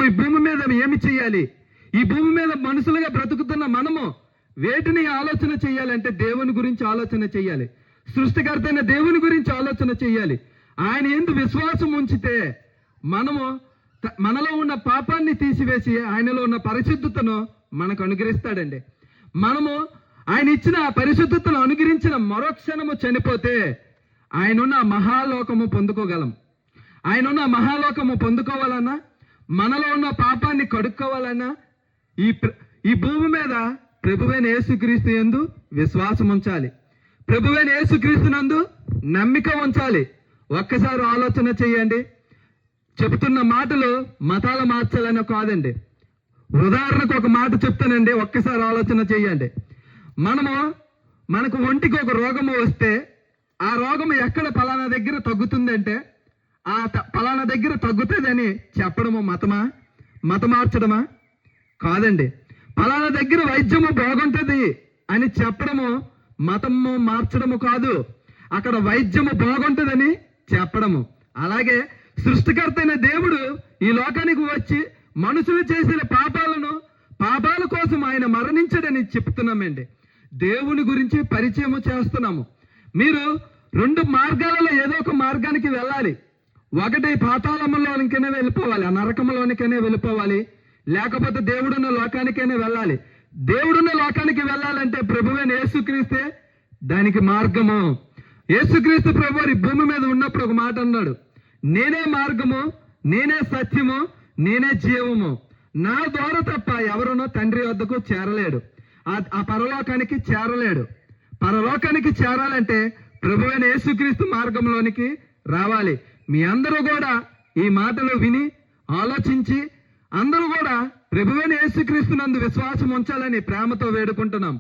ఈ భూమి మీద ఏమి చేయాలి, ఈ భూమి మీద మనుషులుగా బ్రతుకుతున్న మనము వేటిని ఆలోచన చేయాలంటే దేవుని గురించి ఆలోచన చేయాలి. సృష్టికర్త అయిన దేవుని గురించి ఆలోచన చేయాలి. ఆయన యందు విశ్వాసం ఉంచితే మనలో ఉన్న పాపాన్ని తీసివేసి ఆయనలో ఉన్న పరిశుద్ధతను మనకు అనుగ్రహిస్తాడండి. మనము ఆయన ఇచ్చిన పరిశుద్ధతను అనుగ్రహించిన మరోక్షణము చనిపోతే ఆయనున్న మహాలోకము పొందుకోగలం. ఆయనున్న మహాలోకము పొందుకోవాలన్నా, మనలో ఉన్న పాపాన్ని కడుక్కోవాలన్నా ఈ భూమి మీద ప్రభువైన యేసుక్రీస్తు యందు విశ్వాసం ఉంచాలి. ప్రభువైన యేసుక్రీస్తునందు నమ్మిక ఉంచాలి. ఒక్కసారి ఆలోచన చేయండి. చెప్తున్న మాటలు మతాలు మార్చాలని కాదండి. ఉదాహరణకు ఒక మాట చెప్తానండి, ఒక్కసారి ఆలోచన చేయండి. మనకు ఒంటికి ఒక రోగము వస్తే ఆ రోగము ఎక్కడ పలానా దగ్గర తగ్గుతుందంటే ఆ పలానా దగ్గర తగ్గుతుందని చెప్పడము మత మార్చడమా? కాదండి. పలానా దగ్గర వైద్యము బాగుంటుంది అని చెప్పడము మతము మార్చడము కాదు, అక్కడ వైద్యము బాగుంటుందని చెప్పడము. అలాగే సృష్టికర్త అయిన దేవుడు ఈ లోకానికి వచ్చి మనుషులు చేసిన పాపాల కోసం ఆయన మరణించడని చెప్తున్నామండి. దేవుని గురించి పరిచయం చేస్తున్నాము. మీరు 2 మార్గాలలో ఏదో ఒక మార్గానికి వెళ్ళాలి. ఒకటి పాతాళంలోనికైనా వెళ్ళిపోవాలి, ఆ నరకంలోనికైనా వెళ్ళిపోవాలి, లేకపోతే దేవుడున్న లోకానికైనా వెళ్ళాలి. దేవుడున్న లోకానికి వెళ్ళాలంటే ప్రభువైన యేసుక్రీస్తే దానికి మార్గము. యేసుక్రీస్తు ప్రభువు ఈ భూమి మీద ఉన్నప్పుడు ఒక మాట అన్నాడు, నేనే మార్గము, నేనే సత్యము, నేనే జీవము, నా ద్వారా తప్ప ఎవరునో తండ్రి వద్దకు చేరలేడు, ఆ పరలోకానికి చేరలేడు. పరలోకానికి చేరాలంటే ప్రభువైన యేసుక్రీస్తు మార్గంలోనికి రావాలి. మీ అందరూ కూడా ఈ మాటలు విని ఆలోచించి అందరూ కూడా ప్రభువైన యేసుక్రీస్తునందు విశ్వాసం ఉంచాలని ప్రేమతో వేడుకుంటున్నాం.